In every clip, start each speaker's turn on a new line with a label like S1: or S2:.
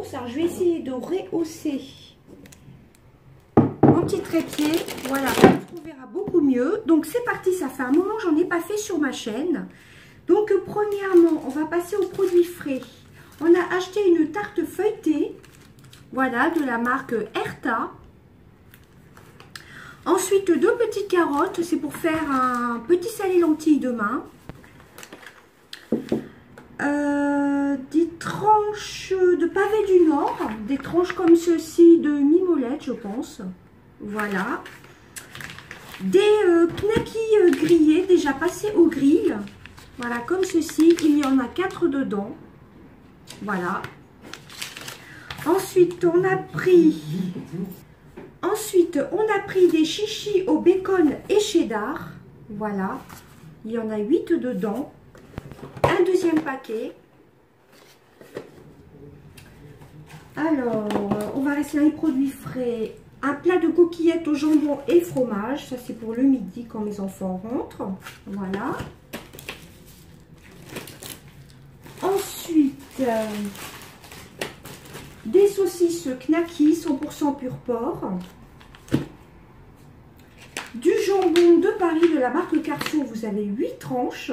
S1: courses. Alors je vais essayer de rehausser mon petit trépied. Voilà, on verra beaucoup mieux. Donc c'est parti, ça fait un moment que j'en ai pas fait sur ma chaîne. Donc premièrement, on va passer aux produits frais. On a acheté une tarte feuilletée, voilà, de la marque Erta. Ensuite, 2 petites carottes, c'est pour faire un petit salé lentilles demain. Des tranches de pavé du Nord, des tranches comme ceci de mimolette, je pense. Voilà. Des knackis grillés, déjà passés au grill. Voilà, comme ceci, il y en a 4 dedans. Voilà. Ensuite, on a pris des chichis au bacon et cheddar. Voilà. Il y en a 8 dedans. Un deuxième paquet. Alors, on va rester dans les produits frais. Un plat de coquillettes au jambon et fromage. Ça, c'est pour le midi quand mes enfants rentrent. Voilà. Ensuite, des saucisses knackis 100% pur porc. Du jambon de Paris de la marque Carrefour. Vous avez 8 tranches.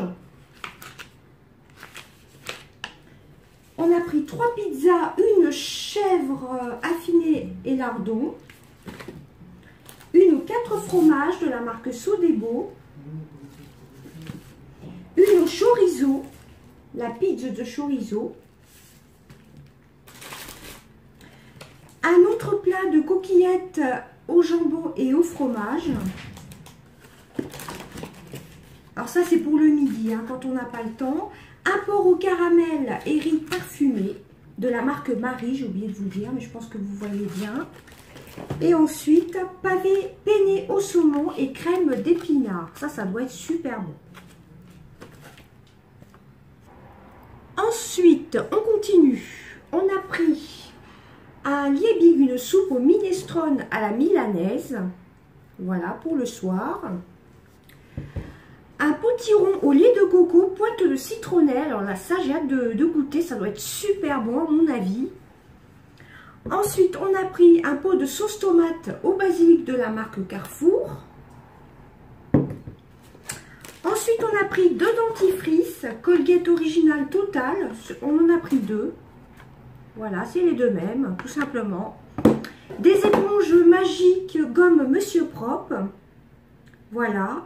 S1: On a pris 3 pizzas, une chèvre affinée et lardon. Une aux 4 fromages de la marque Sodebo. Une au chorizo. La pizza de chorizo. Un autre plat de coquillettes au jambon et au fromage. Alors ça c'est pour le midi, hein, quand on n'a pas le temps. Un porc au caramel et riz parfumé de la marque Marie, j'ai oublié de vous dire, mais je pense que vous voyez bien. Et ensuite, pavé penne au saumon et crème d'épinards. Ça doit être super bon. Ensuite, on continue. On a pris un liebig, une soupe au minestrone à la milanaise. Voilà, pour le soir. Un potiron au lait de coco, pointe de citronnelle. Alors là, ça, j'ai hâte de goûter. Ça doit être super bon, à mon avis. Ensuite, on a pris un pot de sauce tomate au basilic de la marque Carrefour. Ensuite, on a pris 2 dentifrices Colgate Original Total. On en a pris 2. Voilà, c'est les 2 mêmes, tout simplement. Des éponges magiques gomme Monsieur Propre. Voilà.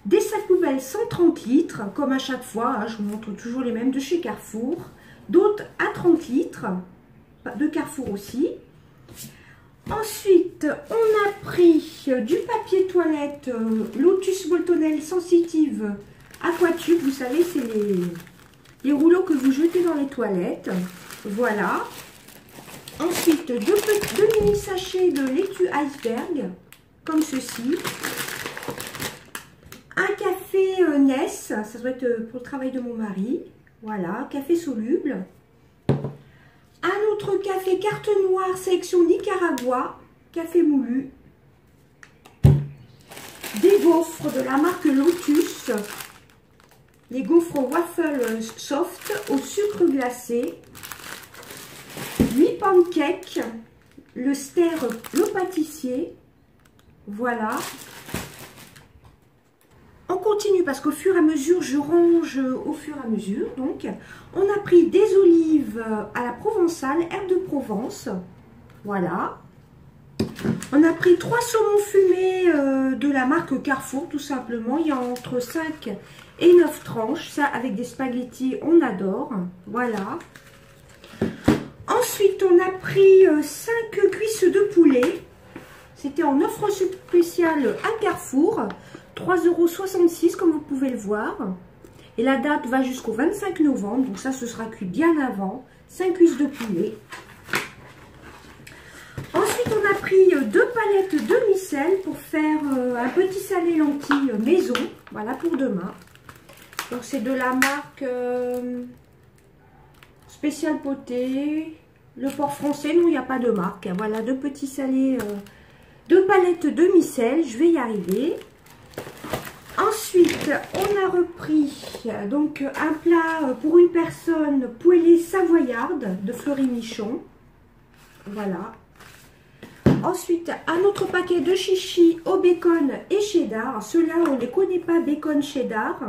S1: Des sacs poubelles 130 litres, comme à chaque fois, hein, je vous montre toujours les mêmes de chez Carrefour. D'autres à 30 litres, de Carrefour aussi. Ensuite, on a pris du papier toilette Lotus Boltonel Sensitive Aquatube. Vous savez, c'est les rouleaux que vous jetez dans les toilettes. Voilà. Ensuite, 2 mini sachets de laitue iceberg, comme ceci. Un café Ness, ça doit être pour le travail de mon mari. Voilà, café soluble. Un autre café carte noire, sélection Nicaragua, café moulu. Des gaufres de la marque Lotus. Les gaufres waffle soft au sucre glacé. 8 pancakes. Le Ster, le pâtissier. Voilà. On continue parce qu'au fur et à mesure, je range au fur et à mesure. Donc, on a pris des olives à la provençale, herbes de Provence. Voilà. On a pris 3 saumons fumés de la marque Carrefour, tout simplement. Il y a entre 5 et 9 tranches. Ça, avec des spaghettis, on adore. Voilà. Ensuite, on a pris 5 cuisses de poulet. C'était en offre spéciale à Carrefour. 3,66 € comme vous pouvez le voir. Et la date va jusqu'au 25 novembre. Donc ça, ce sera cuit bien avant. 5 cuisses de poulet. Ensuite, on a pris 2 palettes de micelle pour faire un petit salé lentilles maison. Voilà, pour demain. Donc c'est de la marque Spécial Poté. Le port français, non, il n'y a pas de marque. Voilà, 2 petits salés, 2 palettes de micelle. Je vais y arriver. Ensuite, Ensuite, on a repris donc un plat pour une personne poêlée savoyarde de Fleury Michon. Voilà. Ensuite, un autre paquet de chichis au bacon et cheddar. Ceux-là, on ne les connaît pas, bacon cheddar.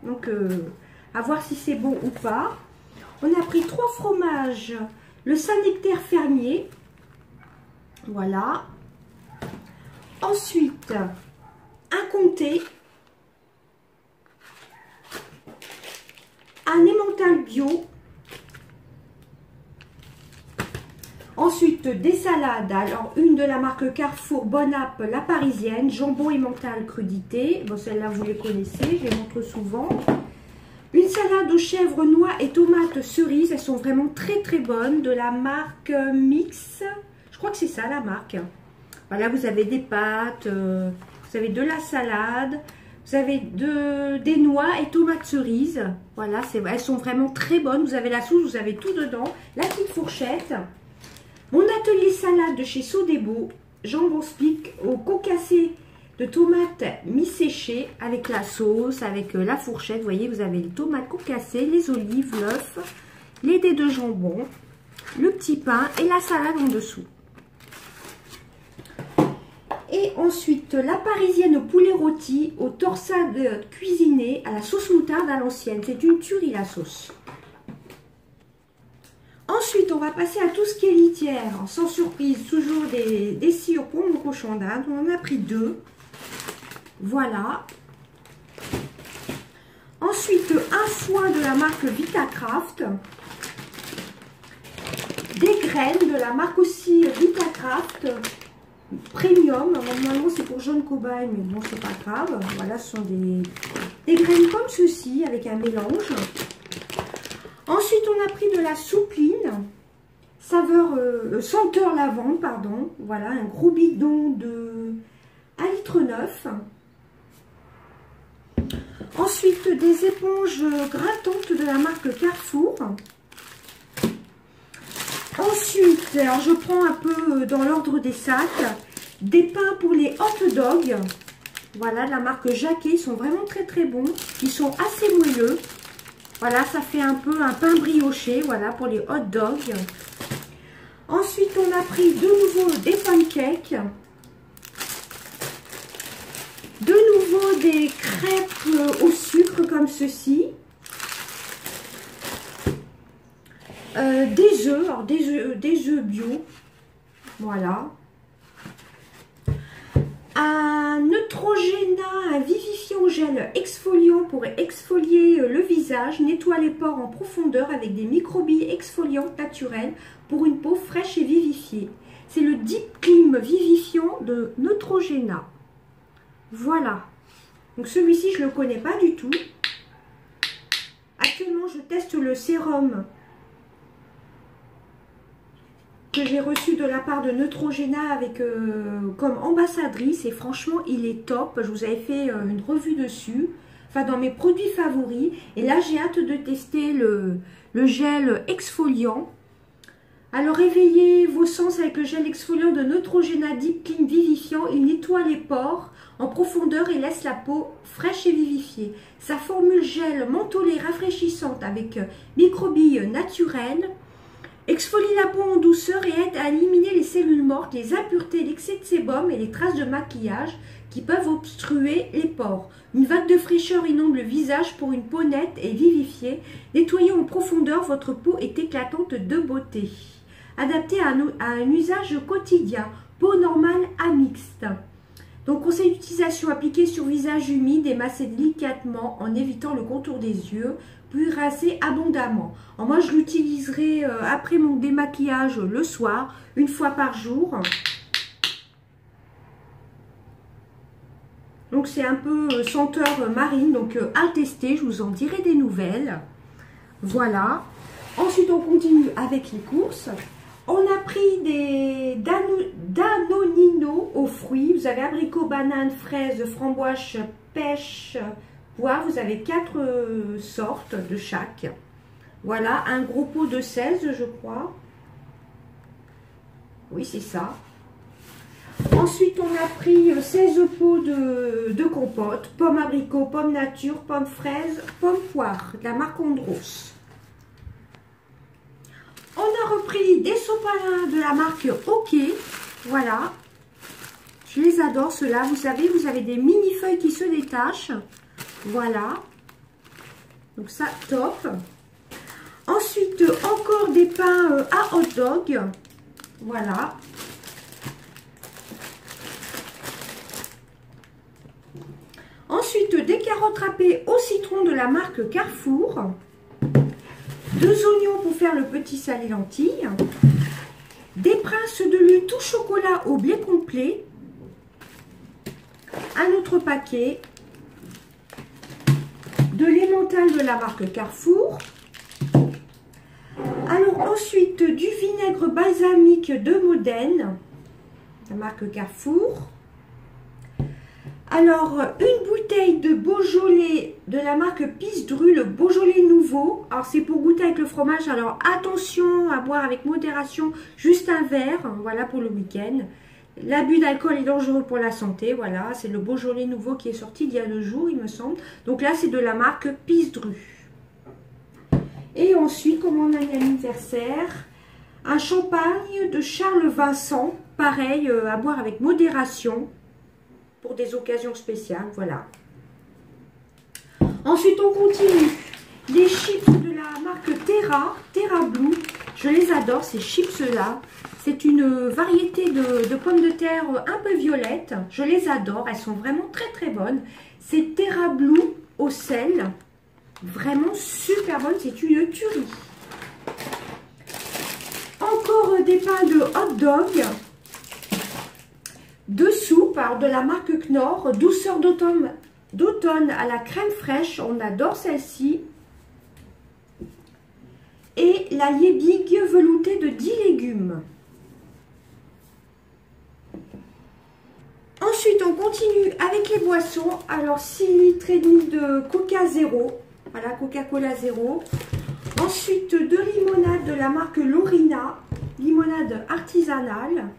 S1: Donc, à voir si c'est bon ou pas. On a pris 3 fromages. Le Saint-Nectaire fermier. Voilà. Ensuite, un comté. Un emmental bio. Ensuite, des salades. Alors, une de la marque Carrefour, Bonne App, la parisienne. Jambon emmental crudité. Bon, celle-là, vous les connaissez, je les montre souvent. Une salade aux chèvres, noix et tomates cerises. Elles sont vraiment très, très bonnes. De la marque Mix. Je crois que c'est ça, la marque. Voilà, vous avez des pâtes, vous avez de la salade. Vous avez des noix et tomates cerises. Voilà, elles sont vraiment très bonnes. Vous avez la sauce, vous avez tout dedans. La petite fourchette. Mon atelier salade de chez Sodebo. Jambon spic au concassé de tomates mi-séchées avec la sauce, avec la fourchette. Vous voyez, vous avez les tomates concassées, les olives, l'œuf, les dés de jambon, le petit pain et la salade en dessous. Et ensuite, la parisienne au poulet rôti, aux torsades cuisinées à la sauce moutarde à l'ancienne. C'est une tuerie la sauce. Ensuite, on va passer à tout ce qui est litière. Sans surprise, toujours des sciures pour mon cochon d'Inde. On en a pris 2. Voilà. Ensuite, un foin de la marque Vitacraft. Des graines de la marque aussi Vitacraft. Premium, normalement c'est pour jaune cobaye, mais bon, c'est pas grave. Voilà, ce sont des graines comme ceci, avec un mélange. Ensuite, on a pris de la soupline, senteur lavande, pardon. Voilà, un gros bidon de 1,9 litre. Ensuite, des éponges grattantes de la marque Carrefour. Ensuite, alors je prends un peu dans l'ordre des sacs, des pains pour les hot dogs. Voilà, de la marque Jacquet, ils sont vraiment très très bons. Ils sont assez moelleux. Voilà, ça fait un peu un pain brioché, voilà, pour les hot dogs. Ensuite, on a pris de nouveau des pancakes. De nouveau des crêpes au sucre comme ceci. Des œufs, alors des œufs bio, voilà. Un Neutrogena, un vivifiant gel exfoliant pour exfolier le visage, nettoie les pores en profondeur avec des microbilles exfoliantes naturelles pour une peau fraîche et vivifiée. C'est le Deep Clean vivifiant de Neutrogena. Voilà. Donc celui-ci, je ne le connais pas du tout. Actuellement, je teste le sérum que j'ai reçu de la part de Neutrogena avec comme ambassadrice, et franchement il est top. Je vous avais fait une revue dessus, enfin dans mes produits favoris, et là j'ai hâte de tester le gel exfoliant. Alors réveillez vos sens avec le gel exfoliant de Neutrogena Deep Clean Vivifiant. Il nettoie les pores en profondeur et laisse la peau fraîche et vivifiée. Sa formule gel mentholée rafraîchissante avec microbilles naturelles exfolie la peau en douceur et aide à éliminer les cellules mortes, les impuretés, l'excès de sébum et les traces de maquillage qui peuvent obstruer les pores. Une vague de fraîcheur inonde le visage pour une peau nette et vivifiée. Nettoyant en profondeur, votre peau est éclatante de beauté. Adapté à un usage quotidien. Peau normale à mixte. Donc, conseil d'utilisation, appliqué sur visage humide et massé délicatement en évitant le contour des yeux, puis rincer abondamment. Alors, moi, je l'utiliserai après mon démaquillage le soir, une fois par jour. Donc, c'est un peu senteur marine, donc à tester, je vous en dirai des nouvelles. Voilà. Ensuite, on continue avec les courses. On a pris des Danonino aux fruits. Vous avez abricot, banane, fraise, framboise, pêche, poire. Vous avez 4 sortes de chaque. Voilà, un gros pot de 16, je crois. Oui, c'est ça. Ensuite, on a pris 16 pots de compote, pommes abricots, pommes nature, pommes fraises, pommes poires, de la marque Andros. On a repris des sopalins de la marque OK. Voilà. Je les adore, ceux-là. Vous savez, vous avez des mini-feuilles qui se détachent. Voilà. Donc ça, top. Ensuite, encore des pains à hot dog. Voilà. Ensuite, des carottes râpées au citron de la marque Carrefour. 2 oignons pour faire le petit salé lentilles. Des princes de lait tout chocolat au blé complet. Un autre paquet. De l'emmental de la marque Carrefour. Alors ensuite, du vinaigre balsamique de Modène, la marque Carrefour. Alors, une bouteille de Beaujolais de la marque Pisdru, le Beaujolais nouveau. Alors, c'est pour goûter avec le fromage. Alors, attention à boire avec modération, juste un verre, voilà, pour le week-end. L'abus d'alcool est dangereux pour la santé, voilà. C'est le Beaujolais nouveau qui est sorti il y a 2 jours, il me semble. Donc là, c'est de la marque Pisdru. Et ensuite, comme on a un anniversaire, un champagne de Charles Vincent, pareil, à boire avec modération. Pour des occasions spéciales, voilà. Ensuite, on continue. Les chips de la marque Terra Blue. Je les adore, ces chips-là. C'est une variété de pommes de terre un peu violettes. Je les adore, elles sont vraiment très très bonnes. C'est Terra Blue au sel. Vraiment super bonne, c'est une tuerie. Encore des pains de hot dog. 2 soupes, alors de la marque Knorr, douceur d'automne à la crème fraîche, on adore celle-ci. Et la Liebig veloutée de 10 légumes. Ensuite, on continue avec les boissons. Alors, 6 litres et demi de Coca Zéro. Voilà, Coca-Cola Zéro. Ensuite, de limonade de la marque Lorina. Limonade artisanale.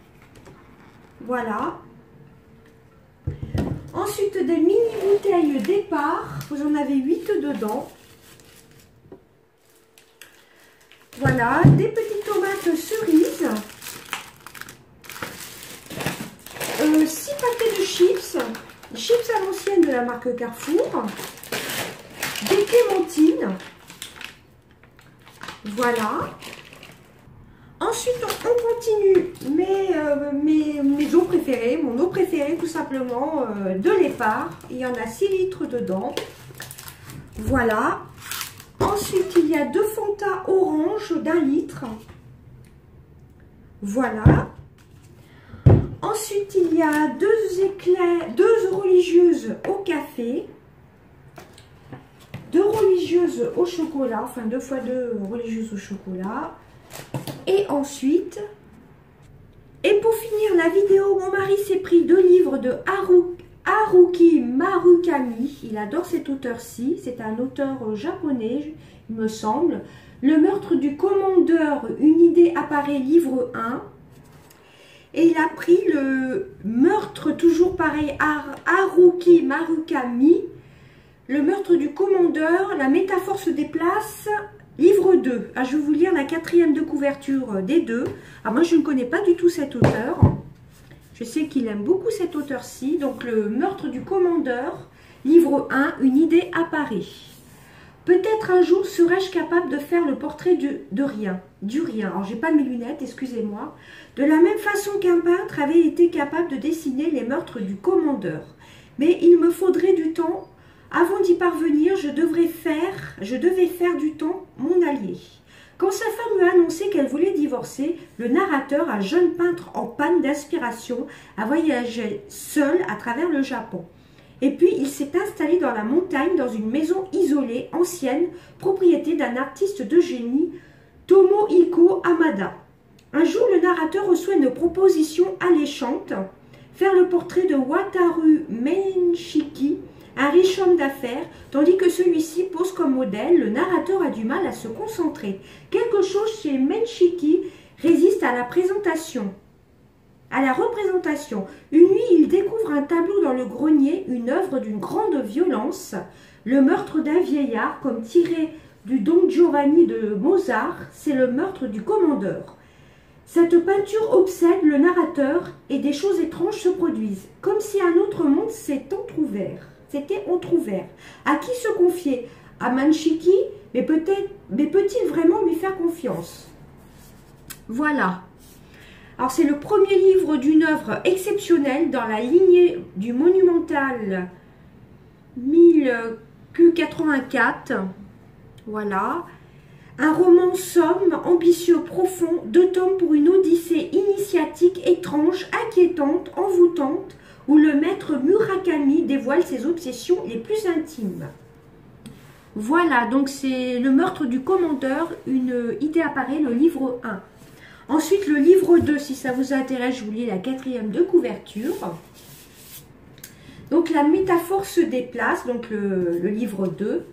S1: Voilà. Ensuite, des mini bouteilles départ. Vous en avez 8 dedans. Voilà. Des petites tomates cerises. 6 paquets de chips. Chips à l'ancienne de la marque Carrefour. Des clémentines. Voilà. Ensuite, on continue mes eaux préférées, mon eau préférée tout simplement, de l'Épar. Il y en a 6 litres dedans. Voilà. Ensuite, il y a 2 Fanta orange d'1 litre. Voilà. Ensuite, il y a 2 éclairs, 2 religieuses au café. 2 religieuses au chocolat, enfin 2 fois 2 religieuses au chocolat. Et ensuite, et pour finir la vidéo, mon mari s'est pris 2 livres de Haruki Murakami. Il adore cet auteur-ci, c'est un auteur japonais, il me semble. Le meurtre du commandeur, une idée apparaît, livre 1. Et il a pris le meurtre, toujours pareil, Haruki Murakami. Le meurtre du commandeur, la métaphore se déplace, livre 2. Ah, je vais vous lire la 4e de couverture des 2. Ah, moi, je ne connais pas du tout cet auteur. Je sais qu'il aime beaucoup cet auteur-ci. Donc, le meurtre du commandeur, livre 1, une idée apparaît. Peut-être un jour serais-je capable de faire le portrait du rien. Alors, j'ai pas mes lunettes, excusez-moi. De la même façon qu'un peintre avait été capable de dessiner les meurtres du commandeur. Mais il me faudrait du temps. Avant d'y parvenir, je devais faire du temps mon allié. Quand sa femme lui a annoncé qu'elle voulait divorcer, le narrateur, un jeune peintre en panne d'inspiration, a voyagé seul à travers le Japon. Et puis, il s'est installé dans la montagne, dans une maison isolée, ancienne, propriété d'un artiste de génie, Tomohiko Hamada. Un jour, le narrateur reçoit une proposition alléchante, faire le portrait de Wataru Menchiki, un riche homme d'affaires, tandis que celui-ci pose comme modèle. Le narrateur a du mal à se concentrer. Quelque chose chez Menchiki résiste à la présentation. à la représentation. Une nuit, il découvre un tableau dans le grenier, une œuvre d'une grande violence, le meurtre d'un vieillard, comme tiré du Don Giovanni de Mozart, c'est le meurtre du commandeur. Cette peinture obsède le narrateur et des choses étranges se produisent, comme si un autre monde s'était entrouvert. À qui se confier? À Manchiki? Mais peut-il vraiment lui faire confiance? Voilà. Alors c'est le premier livre d'une œuvre exceptionnelle dans la lignée du monumental 1000Q84. Voilà. Un roman somme, ambitieux, profond, 2 tomes pour une odyssée initiatique, étrange, inquiétante, envoûtante, où le maître Murakami dévoile ses obsessions les plus intimes. Voilà, donc c'est le meurtre du commandeur, une idée apparaît, le livre 1. Ensuite, le livre 2, si ça vous intéresse, je vous lis la 4e de couverture. Donc, la métaphore se déplace, donc le livre 2.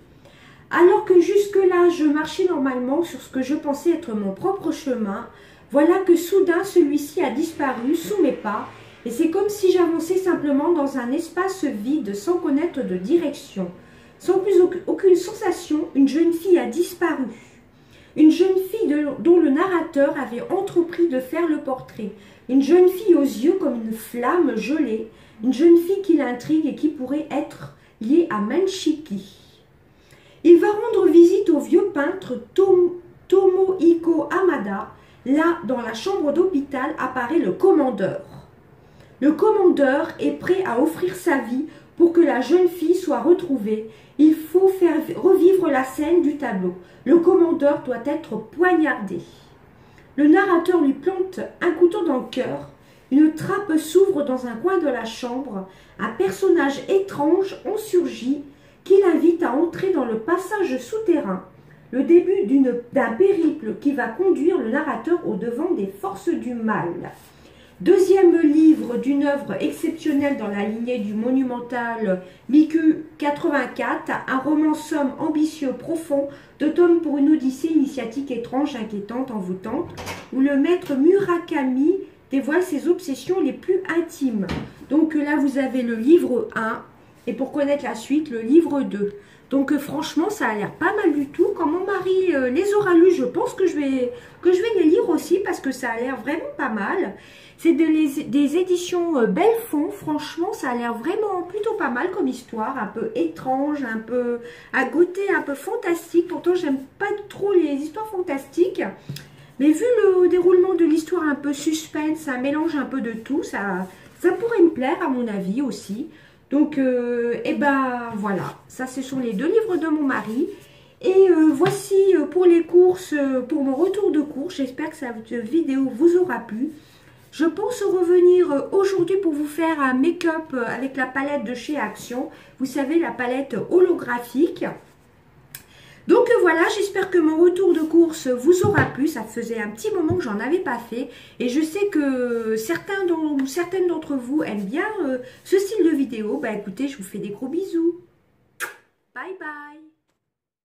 S1: Alors que jusque-là, je marchais normalement sur ce que je pensais être mon propre chemin, voilà que soudain, celui-ci a disparu sous mes pas, et c'est comme si j'avançais simplement dans un espace vide sans connaître de direction. Sans plus aucune sensation, une jeune fille a disparu. Une jeune fille dont le narrateur avait entrepris de faire le portrait. Une jeune fille aux yeux comme une flamme gelée. Une jeune fille qui l'intrigue et qui pourrait être liée à Manchiki. Il va rendre visite au vieux peintre Tomohiko Hamada. Là, dans la chambre d'hôpital, apparaît le commandeur. Le commandeur est prêt à offrir sa vie pour que la jeune fille soit retrouvée. Il faut faire revivre la scène du tableau. Le commandeur doit être poignardé. Le narrateur lui plante un couteau dans le cœur. Une trappe s'ouvre dans un coin de la chambre. Un personnage étrange en surgit qui l'invite à entrer dans le passage souterrain. Le début d'un périple qui va conduire le narrateur au-devant des forces du mal. Deuxième livre d'une œuvre exceptionnelle dans la lignée du monumental Miku 84, un roman somme ambitieux, profond, 2 tomes pour une odyssée initiatique étrange, inquiétante, envoûtante, où le maître Murakami dévoile ses obsessions les plus intimes. Donc là, vous avez le livre 1, et pour connaître la suite, le livre 2. Donc franchement, ça a l'air pas mal du tout. Quand mon mari les aura lus, je pense que je vais les lire aussi parce que ça a l'air vraiment pas mal. C'est des éditions Belfond. Franchement, ça a l'air vraiment plutôt pas mal comme histoire. Un peu étrange, un peu à côté, un peu fantastique. Pourtant, j'aime pas trop les histoires fantastiques. Mais vu le déroulement de l'histoire un peu suspense, un mélange un peu de tout, ça pourrait me plaire à mon avis aussi. Donc, et ben voilà, ça ce sont les 2 livres de mon mari. Et voici pour les courses, pour mon retour de course. J'espère que cette vidéo vous aura plu. Je pense revenir aujourd'hui pour vous faire un make-up avec la palette de chez Action. Vous savez, la palette holographique. Donc voilà, j'espère que mon retour de course vous aura plu. Ça faisait un petit moment que j'en avais pas fait. Et je sais que certaines d'entre vous aiment bien ce style de vidéo. Bah écoutez, je vous fais des gros bisous. Bye bye.